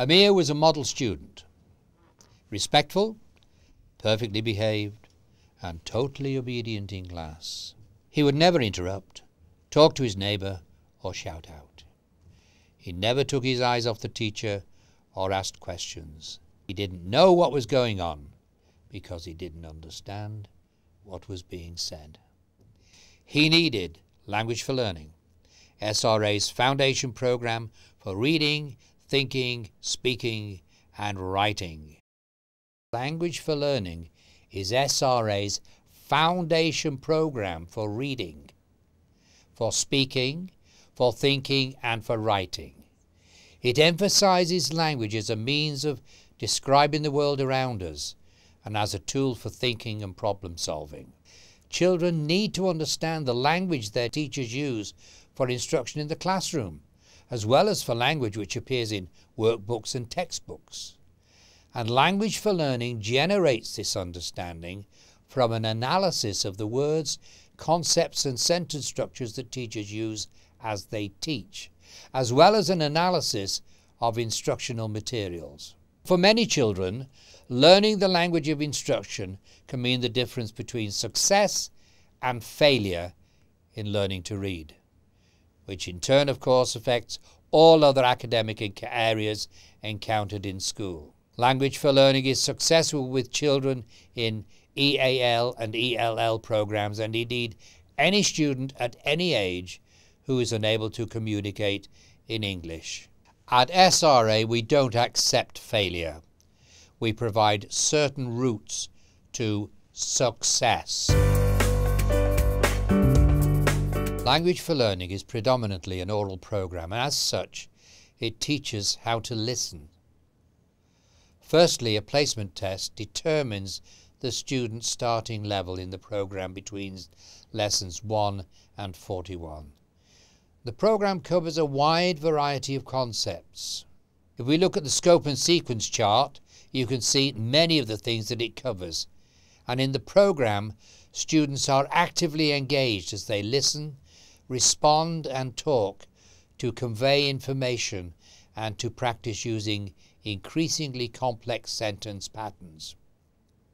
Amir was a model student, respectful, perfectly behaved, and totally obedient in class. He would never interrupt, talk to his neighbour, or shout out. He never took his eyes off the teacher or asked questions. He didn't know what was going on because he didn't understand what was being said. He needed Language for Learning, SRA's foundation programme for reading, thinking, speaking and writing. Language for Learning is SRA's foundation programme for reading, for speaking, for thinking and for writing. It emphasises language as a means of describing the world around us and as a tool for thinking and problem solving. Children need to understand the language their teachers use for instruction in the classroom, as well as for language which appears in workbooks and textbooks. And Language for Learning generates this understanding from an analysis of the words, concepts and sentence structures that teachers use as they teach, as well as an analysis of instructional materials. For many children, learning the language of instruction can mean the difference between success and failure in learning to read, which in turn, of course, affects all other academic areas encountered in school. Language for Learning is successful with children in EAL and ELL programs, and indeed any student at any age who is unable to communicate in English. At SRA, we don't accept failure. We provide certain routes to success. Language for Learning is predominantly an oral program, and as such, it teaches how to listen. Firstly, a placement test determines the student's starting level in the program between lessons 1 and 41. The program covers a wide variety of concepts. If we look at the scope and sequence chart, you can see many of the things that it covers. And in the program, students are actively engaged as they listen, respond and talk to convey information and to practice using increasingly complex sentence patterns.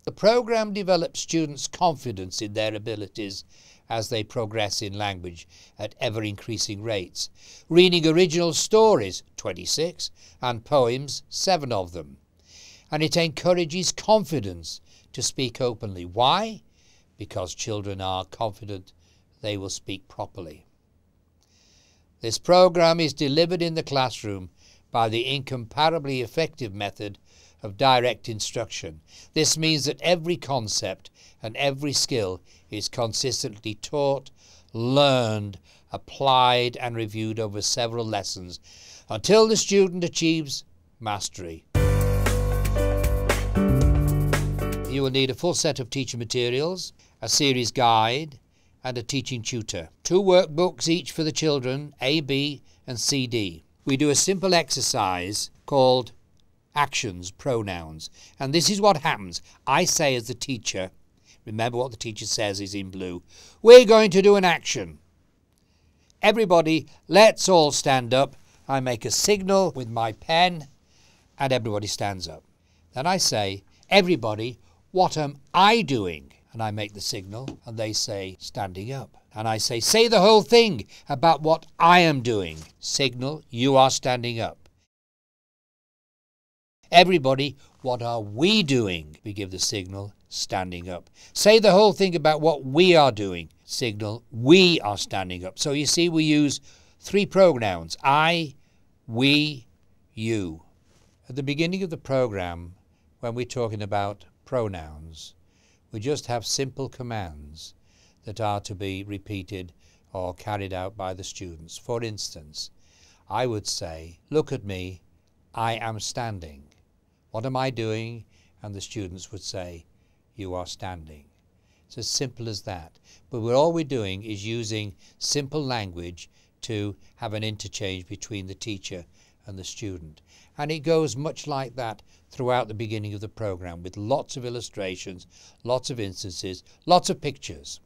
The program develops students' confidence in their abilities as they progress in language at ever-increasing rates, reading original stories, 26, and poems, 7 of them. And it encourages confidence to speak openly. Why? Because children are confident they will speak properly. This program is delivered in the classroom by the incomparably effective method of direct instruction. This means that every concept and every skill is consistently taught, learned, applied and reviewed over several lessons until the student achieves mastery. You will need a full set of teaching materials, a series guide and a teaching tutor. 2 workbooks each for the children, A, B and C, D. We do a simple exercise called actions, pronouns. And this is what happens. I say as the teacher, remember what the teacher says is in blue, we're going to do an action. Everybody, let's all stand up. I make a signal with my pen and everybody stands up. Then I say, everybody, what am I doing? And I make the signal and they say, standing up. And I say the whole thing about what I am doing. Signal, you are standing up. Everybody, what are we doing? We give the signal, standing up. Say the whole thing about what we are doing. Signal, we are standing up. So you see we use 3 pronouns, I, we, you. At the beginning of the program, when we're talking about pronouns, we just have simple commands that are to be repeated or carried out by the students. For instance, I would say, look at me, I am standing. What am I doing? And the students would say, you are standing. It's as simple as that. But all we're doing is using simple language to have an interchange between the teacher and the student. And it goes much like that throughout the beginning of the program, with lots of illustrations, lots of instances, lots of pictures.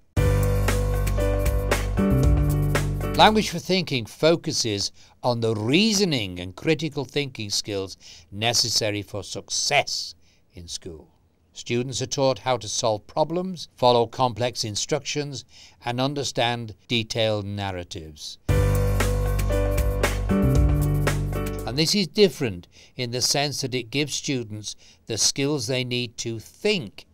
Language for Thinking focuses on the reasoning and critical thinking skills necessary for success in school. Students are taught how to solve problems, follow complex instructions, and understand detailed narratives. And this is different in the sense that it gives students the skills they need to think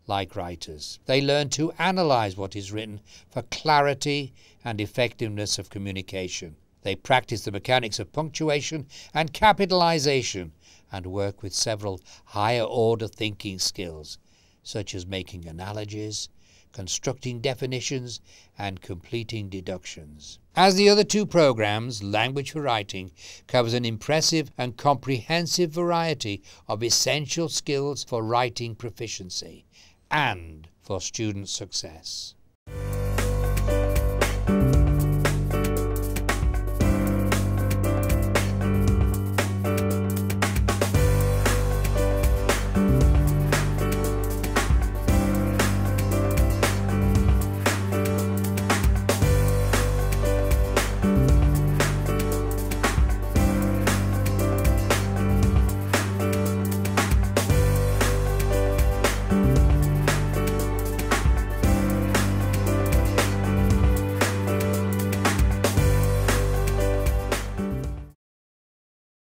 like writers. They learn to analyze what is written for clarity and effectiveness of communication. They practice the mechanics of punctuation and capitalization and work with several higher order thinking skills, such as making analogies, constructing definitions, and completing deductions. As the other two programs, Language for Writing covers an impressive and comprehensive variety of essential skills for writing proficiency and for student success.